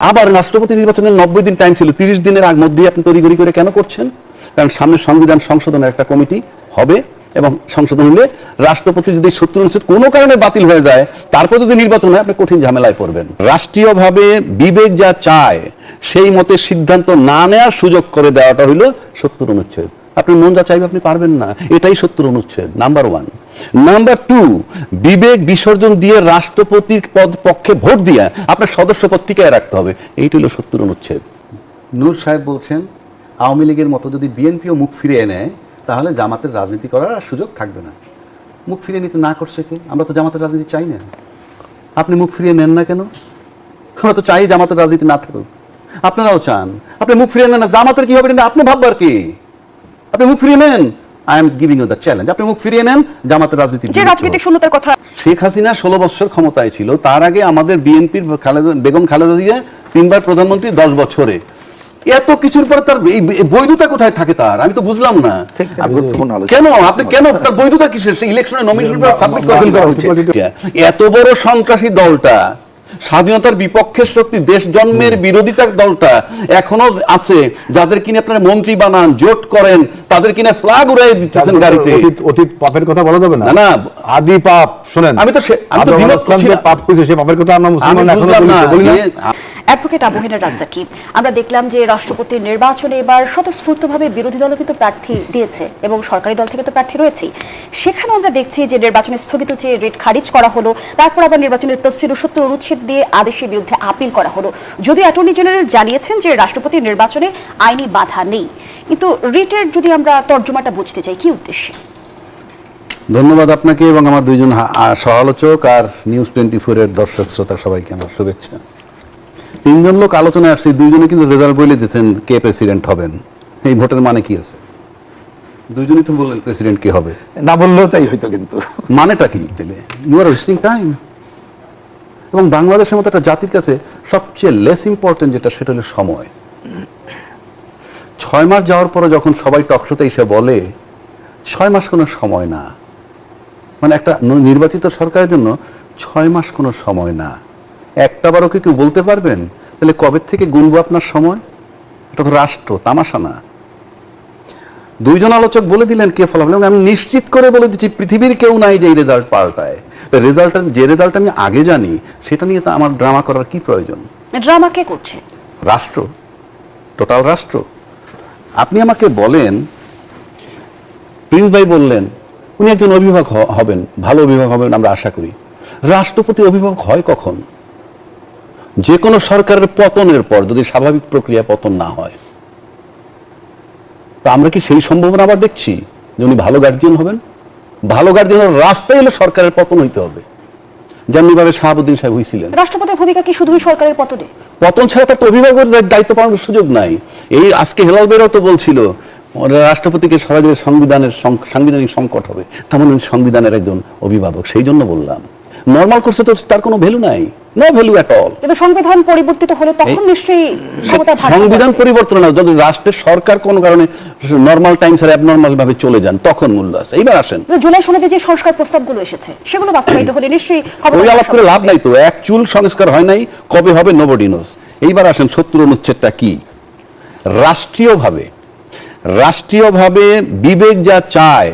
আবার রাষ্ট্রপতি নির্বাচনের 90 দিন টাইম ছিল, 30 দিনের মধ্যে আপনি তড়িঘড়ি করে কেন করছেন? কারণ সামনে সংবিধান সংশোধনের একটা কমিটি হবে এবং সংশোধন হলে রাষ্ট্রপতি যদি 70 কোনো কারণে বাতিল হয়ে যায়, তারপর যদি নির্বাচন হয় আপনি কঠিন ঝামেলায় পড়বেন। রাষ্ট্রীয়ভাবে বিবেক যা চায় সেই মতে সিদ্ধান্ত না নেওয়ার সুযোগ করে দেওয়াটা হইল 70 অনুচ্ছেদ। আপনি মন যা চাইবে আপনি পারবেন না, এটাই 70 অনুচ্ছেদ নাম্বার 1। নাম্বার 2, বিবেক বিসর্জন দিয়ে রাষ্ট্রপতির পক্ষে ভোট দিয়ে আপনার সদস্য পদ টিকায় রাখতে হবে, এইটা হলো 70 অনুচ্ছেদ। নূর সাহেব বলছেন আওয়ামী লীগের মতো যদি বিএনপিও মুখ ফিরিয়ে নেয় তাহলে জামাতের রাজনীতি করার আর সুযোগ থাকবে না। মুখ ফিরিয়ে নিতে না করছে কে? আমরা তো জামাতের রাজনীতি চাই না। আপনি মুখ ফিরিয়ে নেন না কেন? আমরা তো চাই জামাতের রাজনীতি না থাকুক, আপনারাও চান। আপনি মুখ ফিরিয়ে নেন না, জামাতের কি হবে আপনি ভাববার কি? আপনি মুখ ফিরিয়ে নেন, I am giving you the challenge. আপনি মুখ ফিরিয়ে নেন, জামাতের রাজনীতি যে রাজনৈতিক শূন্যতার কথা। শেখ হাসিনা 16 বছর ক্ষমতায় ছিল, তার আগে আমাদের বিএনপির বেগম খালেদা জিয়া 3 বার প্রধানমন্ত্রী 10 বছরে। এত কিছুর পরে তার বৈধতা কোথায় থাকে তার? আমি তো বুঝলাম না কেন আপনি কেন তার বৈধতা কিসের? সেই ইলেকশনে নমিনেশন সাবমিট করা হচ্ছে। এত বড় সন্ত্রাসী দলটা, স্বাধীনতার বিপক্ষের শক্তি, দেশ জন্মের বিরোধিতার দলটা এখনো আছে, যাদের কিনে আপনারা মন্ত্রী বানান, জোট করেন, তাদের কিনে ফ্ল্যাগ উড়াই দিতেছেন গাড়িতে। অতীত পাপের কথা বলা যাবে না, না আদি পাপ। শুনেন, আমি তো পাপ করেছে, সে পাপের কথা আমরা মুসলমান এখনো বলি না। অ্যাডভোকেট আবু-হেনা রাজ্জাকি, আমরা দেখলাম যে রাষ্ট্রপতির নির্বাচনে এবার স্বতঃস্ফূর্তভাবে বিরোধী দলও কিন্তু প্রার্থী দিয়েছে এবং সরকারি দল থেকে তো প্রার্থী রয়েছেই। সেখানে আমরা দেখছি যে নির্বাচনের স্থগিত চেয়ে রিট খারিজ করা হলো, তারপর আবার নির্বাচনের তফসিল ও 70 অনুচ্ছেদ দিয়ে আদেশের বিরুদ্ধে আপিল করা হলো। যদিও অ্যাটর্নি জেনারেল জানিয়েছেন যে রাষ্ট্রপতির নির্বাচনে আইনি বাধা নেই, কিন্তু রিটের যদি আমরা তর্জমাটা বুঝতে চাই কি উদ্দেশ্যে? ধন্যবাদ আপনাকে এবং আমার দুইজন সহ-আলোচক আর নিউজ 24 এর দর্শক শ্রোতা সবাইকে আমার শুভেচ্ছা। 3 জন লোক আলোচনায় আসছে, 2 জনে কিন্তু রেজাল্ট বলে দিয়েছেন কে প্রেসিডেন্ট হবেন। এই ভোটের মানে কি আছে? 2 জনই তো বললেন প্রেসিডেন্ট কে হবে, না বললেও তাই হইতো। কিন্তু মানেটা কি? You are wasting time. এবং বাংলাদেশের মতো একটা জাতির কাছে সবচেয়ে লেস ইম্পর্টেন্ট যেটা, সেটা হলো সময়। 6 মাস যাওয়ার পরে যখন সবাই টকশোতে এসে বলে 6 মাস কোনো সময় না, মানে একটা নির্বাচিত সরকারের জন্য 6 মাস কোনো সময় না, একটা বারও কি কেউ বলতে পারবেন? তাহলে কবে থেকে গুনবো আপনার সময়? এটা তো রাষ্ট্র, তামাশা না। 2 জন আলোচক বলে দিলেন কে ফলাফল, এবং আমি নিশ্চিত করে বলে দিচ্ছি পৃথিবীর কেউ নাই যে এই রেজাল্ট পাল্টায়। যে রেজাল্ট আমি আগে জানি সেটা নিয়ে তো আমার ড্রামা করার কি প্রয়োজন? ড্রামা কে করছে? রাষ্ট্র, টোটাল রাষ্ট্র। আপনি আমাকে বলেন, প্রিন্স ভাই বললেন উনি একজন অভিভাবক হবেন, ভালো অভিভাবক হবেন আমরা আশা করি। রাষ্ট্রপতি অভিভাবক হয় কখন? যে কোনো সরকারের পতনের পর, যদি স্বাভাবিক প্রক্রিয়া পতন না হয়। তা আমরা কি সেই সম্ভাবনা আবার দেখছি যে উনি ভালো গার্জিয়ান হবেন? ভালো গার্জিয়ান রাস্তায় এলে সরকারের পতন হইতে হবে, যেমনিভাবে শাহাবুদ্দিন সাহেব হয়েছিলেন। রাষ্ট্রপতির ভূমিকা কি শুধুই সরকারের পতনে? পতন ছাড়া তার তো অভিভাবকের দায়িত্ব পালনের সুযোগ নাই। এই আজকে হেলাল বেরাও তো বলছিল রাষ্ট্রপতিকে সরাসরি সাংবিধানিক সংকট হবে, তেমন সংবিধানের একজন অভিভাবক। সেই জন্য বললাম নর্মাল কোর্সে তো তার কোনো ভ্যালু নাই, নো ভ্যালু এট অল। কিন্তু সংবিধান পরিবর্তিত হলে তখন নিশ্চয়ই সংবিধান পরিবর্তন না, যদি রাষ্ট্রের সরকার কোনো কারণে নর্মাল টাইম ছাড়া অ্যাবনর্মাল ভাবে চলে যান তখন মূল্য আছে। এইবার আসেন, জুলাই সনদে যে সংস্কার প্রস্তাবগুলো এসেছে সেগুলো বাস্তবায়িত হলে নিশ্চয়ই ওই আলাপ করে লাভ নাই তো, এক চুল সংস্কার হয় নাই, কবে হবে নোবডি নোস। এইবার আসেন 70 অনুচ্ছেদটা কি? রাষ্ট্রীয়ভাবে বিবেক যা চায়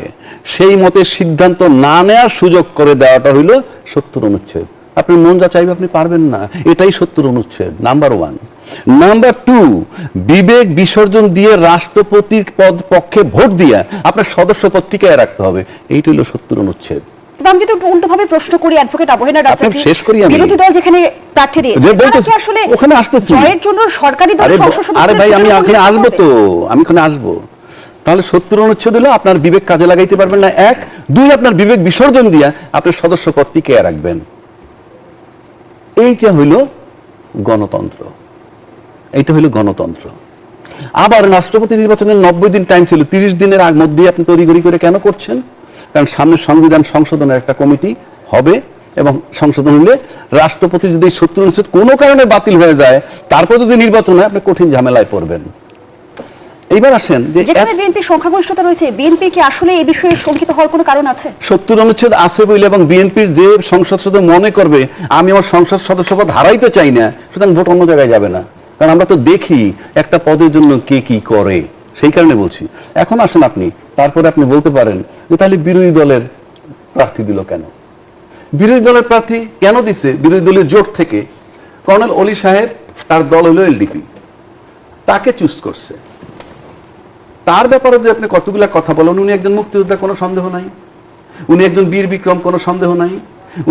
সেই মতে সিদ্ধান্ত না নেওয়ার সুযোগ করে দেওয়াটা হইল 70 অনুচ্ছেদ। আপনি মন যা চাইবে আপনি পারবেন না, এটাই 70 অনুচ্ছেদ নাম্বার 1। নাম্বার 2, বিবেক বিসর্জন দিয়ে রাষ্ট্রপতির পক্ষে ভোট দিয়ে আপনার সদস্য পদ টিকায় রাখতে হবে, এইটা হইল 70 অনুচ্ছেদ। আমি কিন্তু উল্টোভাবে প্রশ্ন করি অ্যাডভোকেট আবু-হেনা রাজ্জাকি, শেষ করি আমি। বিরোধী দল যেখানে প্রার্থী দিয়েছে আসলে ওখানে আসতেছি জয়ের জন্য সরকারি দল সংসদ সদস্য। আরে ভাই আমি ওখানে আসবো তো, আমি ওখানে আসবো। তাহলে 70 অনুচ্ছেদ হলো আপনার বিবেক কাজে লাগাইতে পারবেন না, 1। 2, আপনার বিবেক বিসর্জন দিয়া আপনার সদস্য পদ টিকায় রাখবেন। এইটা হইল গণতন্ত্র, এইটা হইল গণতন্ত্র। আবার রাষ্ট্রপতি নির্বাচনের 90 দিন টাইম ছিল, 30 দিনের মধ্যে আপনি তড়িঘড়ি করে কেন করছেন? কারণ সামনে সংবিধান সংশোধনের একটা কমিটি হবে এবং সংশোধন হলে রাষ্ট্রপতি যদি 70 অনুচ্ছেদ কোনো কারণে বাতিল হয়ে যায়, তারপর যদি নির্বাচন হয় আপনি কঠিন ঝামেলায় পড়বেন। এইবার আসেন যে যেখানে বিএনপির সংখ্যাগরিষ্ঠতা রয়েছে, বিএনপি কি আসলে এই বিষয়ে শঙ্কিত হওয়ার কোনো কারণ আছে? 70 অনুচ্ছেদ আছে বলে এবং বিএনপির যে সংসদ সদস্য মনে করবে আমি আমার সংসদ সদস্যপদ হারাইতে চাই না, সুতরাং ভোট অন্য জায়গায় যাবে না। কারণ আমরা তো দেখি একটা পদের জন্য কে কি করে, সেই কারণে বলছি। এখন আসুন আপনি তারপরে আপনি বলতে পারেন যে তাহলে বিরোধী দলের প্রার্থী দিল কেন? বিরোধী দলের প্রার্থী কেন দিছে? বিরোধী দলের জোট থেকে কর্নেল অলি সাহেব, তার দল হলো এলডিপি, তাকে চুজ করছে। তার ব্যাপারে যে আপনি কতগুলা কথা বলেন, উনি একজন মুক্তিযোদ্ধা, কোনো সন্দেহ নাই। উনি একজন বীর বিক্রম, কোনো সন্দেহ নাই।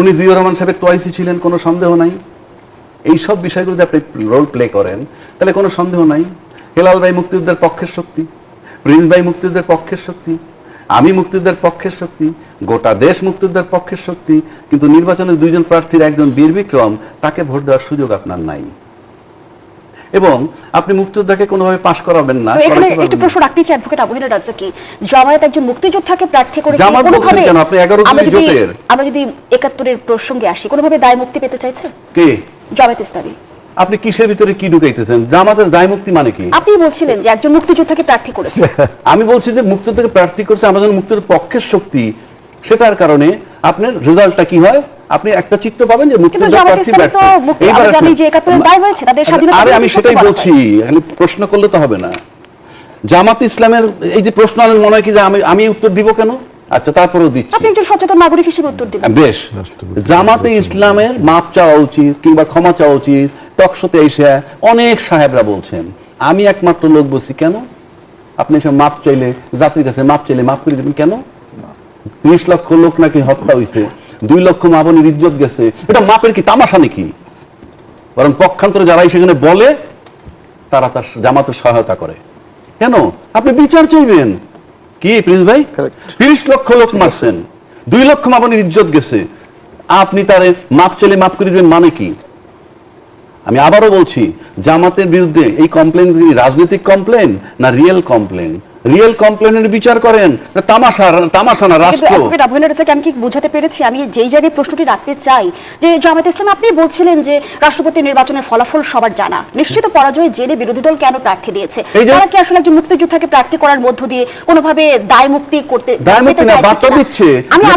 উনি জিয়াউর রহমান সাহেবের টয়েসি ছিলেন, কোনো সন্দেহ নাই। এই সব বিষয়গুলো যদি আপনি রোল প্লে করেন তাহলে কোনো সন্দেহ নাই। হেলাল ভাই মুক্তিযুদ্ধের পক্ষের শক্তি, প্রিন্স ভাই মুক্তিযুদ্ধের পক্ষের শক্তি, আমি মুক্তিযুদ্ধের পক্ষের শক্তি, গোটা দেশ মুক্তিযুদ্ধের পক্ষের শক্তি। কিন্তু নির্বাচনে দুইজন প্রার্থীর একজন বীর বিক্রম, তাকে ভোট দেওয়ার সুযোগ আপনার নাই। এবং আপনি মুক্তিযোদ্ধাকে কোনোভাবে পাস করাবেন না। তো এখানে একটু প্রশ্ন রাখতে চাই অ্যাডভোকেট আবু হেনা রাজ্জাকি, জামায়াত একজন মুক্তিযোদ্ধাকে প্রার্থী করে জামাত বলছেন কেন? আপনি 11 জনের জোটের। আমরা যদি 71-এর প্রসঙ্গে আসি, কোনোভাবে দায় মুক্তি পেতে চাইছে কে? জামায়াত ইসলামী। আপনি কিসের ভিতরে কি ঢুকাইতেছেন? জামাতের দায় মুক্তি মানে কি? আপনি বলছিলেন যে একজন মুক্তিযোদ্ধাকে প্রার্থী করেছে। আমি বলছি যে মুক্তিযোদ্ধাকে প্রার্থী করছে আমাদের মুক্তির পক্ষের শক্তি, সেটার কারণে আপনার রেজাল্টটা কি হয়? আপনি একটা চিত্র পাবেন যে মুক্তিযোদ্ধা প্রার্থী ব্যর্থ। এইবার আমি যে 71-এর দায় রয়েছে তাদের স্বাধীনতা। আরে আমি সেটাই বলছি, খালি প্রশ্ন করলে তো হবে না। জামাত ইসলামের এই যে প্রশ্ন আনেন, মনে হয় কি যে আমি উত্তর দিব কেন? আচ্ছা, তারপরেও দিচ্ছি। আপনি একজন সচেতন নাগরিক হিসেবে উত্তর দিবেন। বেশ, জামাতে ইসলামের মাপ চাওয়া উচিত কিংবা ক্ষমা চাওয়া উচিত। টকশোতে এসে অনেক সাহেবরা বলছেন, আমি একমাত্র লোক বলছি কেন? আপনি এসে মাপ চাইলে, জাতির কাছে মাপ চাইলে মাপ করে দেবেন কেন? 30 লক্ষ লোক নাকি হত্যা হয়েছে, 2 লক্ষ মা বোনের ইজ্জত গেছে, এটা মাপের কি তামাশা নাকি? বরং পক্ষান্তরে যারাই সেখানে বলে তারা তার জামাতের সহায়তা করে। কেন? আপনি বিচার চাইবেন কি প্রিন্স ভাই? 30 লক্ষ লোক মারছেন, 2 লক্ষ মা বোনের ইজ্জত গেছে, আপনি তারে মাপ চাইলে মাপ করে দেবেন মানে কি? আমি আবারও বলছি, জামাতের বিরুদ্ধে এই কমপ্লেন রাজনৈতিক কমপ্লেন না রিয়েল কমপ্লেন? রিয়েল কমপ্লেনের বিচার করেন, তামাশা না রাষ্ট্র। আমি কি বুঝাতে পেরেছি? আমি যেই জায়গায় প্রশ্নটি রাখতে চাই যে জামায়াত ইসলাম, আপনি বলছিলেন যে রাষ্ট্রপতি নির্বাচনের ফলাফল সবার জানা, নিশ্চিত পরাজয় জেনে বিরোধী দল কেন প্রার্থী দিয়েছে? তারা কি আসলে একজন মুক্তিযোদ্ধাকে প্রার্থী করার মধ্য দিয়ে কোনোভাবে দায় মুক্তি করতে বার্তা দিচ্ছে?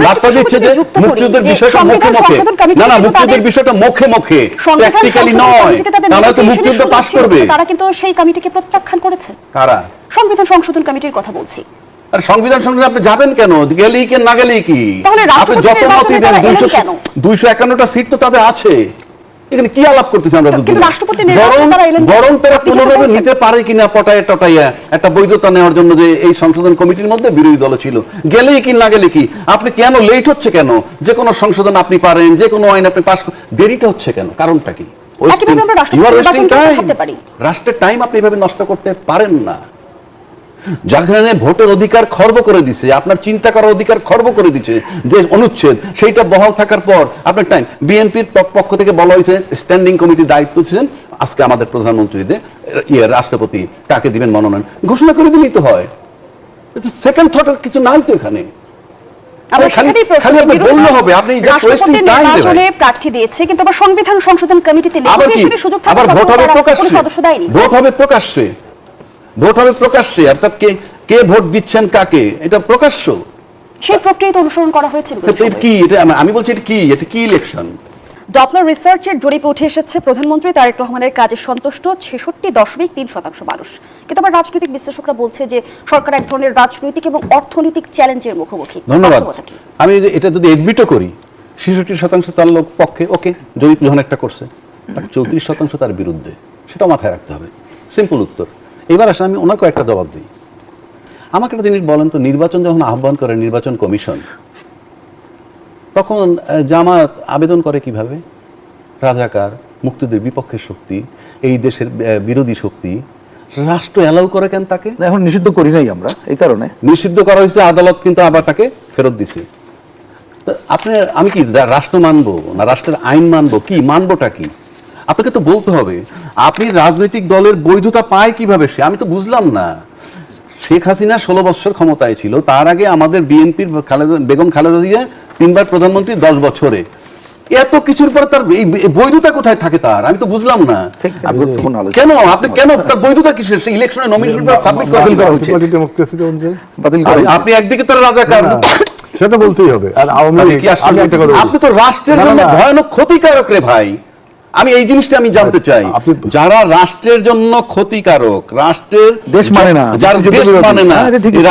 বার্তা দিচ্ছে যে মুক্তিযুদ্ধের বিষয়টা মুখে মুখে, না না, মুক্তিযুদ্ধের বিষয়টা মুখে মুখে, প্র্যাকটিক্যালি নয়। তাহলে তো মুক্তিযুদ্ধ পাস করবে। তারা কিন্তু সেই কমিটিকে প্রত্যাখ্যান করেছে। কারা? সংবিধান সংশোধন কমিটির কথা বলছি। আর সংবিধান সংশোধন আপনি যাবেন কেন? গেলেই কি না গেলেই কি? আপনি যত মতই দেন, 251টা সিট তো তাদের আছে, এখানে কি আলাপ করতেছেন আমরা? বরং তারা পুনরায় নিতে পারে কিনা পটায় টটাইয়া একটা বৈধতা নেওয়ার জন্য যে এই সংশোধন কমিটির মধ্যে বিরোধী দল ছিল, গেলেই কি না গেলে কি? আপনি কেন লেট হচ্ছে কেন? যে কোনো সংশোধন আপনি পারেন, যে কোনো আইন আপনি পাস, দেরিটা হচ্ছে কেন? কারণটা কি? রাষ্ট্রের টাইম আপনি এভাবে নষ্ট করতে পারেন না। যেখানে ভোটের অধিকার খর্ব করে দিছে, আপনার চিন্তা করার অধিকার খর্ব করে দিচ্ছে যে অনুচ্ছেদ, সেইটা বহাল থাকার পর আপনার টাইম। বিএনপির পক্ষ থেকে বলা হয়েছে স্ট্যান্ডিং কমিটির দায়িত্ব ছিলেন, আজকে আমাদের প্রধানমন্ত্রী রাষ্ট্রপতি কাকে দিবেন মনোনয়ন ঘোষণা করে দিলেই তো হয়। সেকেন্ড থটের কিছু নাই তো এখানে। প্রার্থী দিয়েছে কিন্তু আবার সংবিধান সংশোধন কমিটিতে আবার ভোট হবে প্রকাশ্যে, ভোট হবে প্রকাশ্যে, অর্থাৎ কে ভোট দিচ্ছেন কাকে, এটা প্রকাশ্য। সেই প্রক্রিয়া তো অনুসরণ করা হয়েছে। কি এটা? আমি বলছি এটা কি ইলেকশন? ডপলার রিসার্চের জরিপে উঠে এসেছে প্রধানমন্ত্রী তারেক রহমানের কাজে সন্তুষ্ট 66.3% মানুষ। কিন্তু আবার রাজনৈতিক বিশ্লেষকরা বলছে যে সরকার এক ধরনের রাজনৈতিক এবং অর্থনৈতিক চ্যালেঞ্জের মুখোমুখি। ধন্যবাদ। আমি এটা যদি এডমিটও করি, 66% তার লোক পক্ষে, ওকে, জরিপ যখন একটা করছে, আর 34% তার বিরুদ্ধে, সেটা মাথায় রাখতে হবে। সিম্পল উত্তর। এবার আসলে আমি ওনাকে একটা জবাব দিই। আমাকে একটা জিনিস বলেন তো, নির্বাচন যখন আহ্বান করে নির্বাচন কমিশন, তখন জামাত আবেদন করে কিভাবে? রাজাকার, মুক্তিযুদ্ধের বিপক্ষের শক্তি, এই দেশের বিরোধী শক্তি, রাষ্ট্র অ্যালাউ করে কেন তাকে? এখন নিষিদ্ধ করি নাই আমরা, এই কারণে নিষিদ্ধ করা হয়েছে, আদালত কিন্তু আবার তাকে ফেরত দিছে। আমি কি রাষ্ট্র মানবো না রাষ্ট্রের আইন মানবো? কি মানবোটা কি? আপনাকে তো বলতে হবে। আপনি রাজনৈতিক দলের বৈধতা পায় কিভাবে সে? আমি তো বুঝলাম না। শেখ হাসিনা 16 বছর ক্ষমতায় ছিল, তার আগে আমাদের বিএনপির বেগম খালেদা জিয়া 3বার প্রধানমন্ত্রী 10 বছরে। এত কিছুর পরে তার এই বৈধতা কোথায় থাকে তার? আমি তো বুঝলাম না কেন আপনি কেন তার বৈধতা কিসের? সেই ইলেকশনে নমিনেশন সাবমিট করা উচিত। আপনি একদিকে তার রাজাকার, সেটা বলতেই হবে। আর আওয়ামী লীগ, আমি একটা কথা বলি। আপনি তো রাষ্ট্রের জন্য ভয়ানক ক্ষতিকারক রে ভাই। আমি এই জিনিসটা আমি জানতে চাই, যারা রাষ্ট্রের জন্য ক্ষতিকারক, রাষ্ট্রের দেশ মানে না, যারা দেশ মানে না,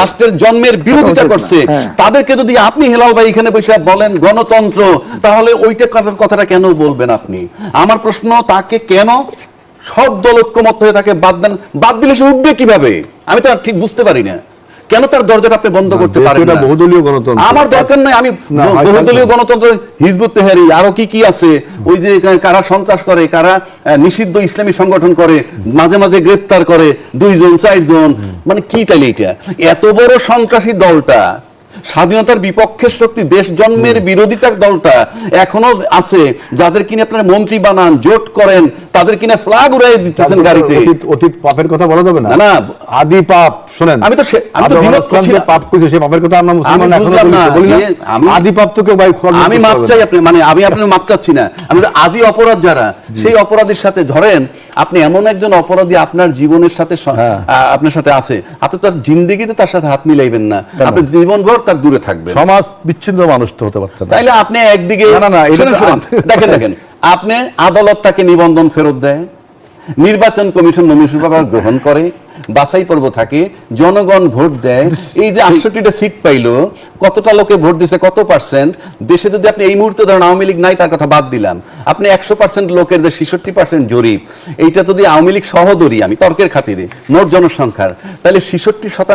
রাষ্ট্রের জন্মের বিরোধিতা করছে, তাদেরকে যদি আপনি হেলাল ভাই এখানে বসে বলেন গণতন্ত্র, তাহলে ওইটা কথাটা কেন বলবেন আপনি? আমার প্রশ্ন, তাকে কেন সব দল ঐক্যমত হয়ে তাকে বাদ দিলে সে উঠবে কিভাবে? আমি তো আর ঠিক বুঝতে পারি না কেন তার দরজাটা আপনি বন্ধ করতে পারেন না? বহুদলীয় গণতন্ত্র আমার দরকার নাই। আমি বহুদলীয় গণতন্ত্র, হিজবুত তাহরী, আরো কি আছে, ওই যে কারা সন্ত্রাস করে, কারা নিষিদ্ধ ইসলামী সংগঠন করে, মাঝে মাঝে গ্রেফতার করে 2 জন 4 জন, মানে কি তাইলে এটা? এত বড় সন্ত্রাসী দলটা, স্বাধীনতার বিপক্ষের শক্তি, দেশ জন্মের বিরোধিতার দলটা এখনো আছে, যাদের কিনে আপনারা মন্ত্রী বানান, জোট করেন, তাদের কিনে ফ্ল্যাগ উড়াই দিতেছেন গাড়িতে। অতীত পাপের কথা বলা যাবে না। না আদি পাপ, শুনেন, আমি তো যে পাপ করেছে সে পাপের কথা আমরা মুসলমান এখনো বলি না। আদি পাপ তো কেউ আমি মাপ চাই আপনি, মানে আমি আপনার মাপ চাচ্ছি না, আমি আদি অপরাধ যারা, সেই অপরাধীর সাথে ধরেন আপনি এমন একজন অপরাধী আপনার জীবনের সাথে আপনার সাথে আছে, আপনি তার জিন্দেগিতে তার সাথে হাত মিলাইবেন না, আপনি জীবনভর তার দূরে থাকবেন। সমাজ বিচ্ছিন্ন মানুষ তো হতে পারছে না। তাইলে আপনি একদিকে দেখেন আপনি আদালত তাকে নিবন্ধন ফেরত দেয়, নির্বাচন কমিশন নমিনেশন গ্রহণ করে, বাছাই পর্ব থাকে, জনগণ ভোট দেয়। এই যে 68টা সিট পাইলো, কতটা লোকে ভোট দিছে, কত পার্সেন্ট? দেশে যদি আপনি এই মুহূর্তে ধরেন আওয়ামী লীগ নাই, তার কথা বাদ দিলাম, আপনি 100% লোকের যে 66% জরিপ, এইটা যদি আওয়ামী লীগ সহ ধরি আমি তর্কের খাতিরে মোট জনসংখ্যার, তাহলে 66%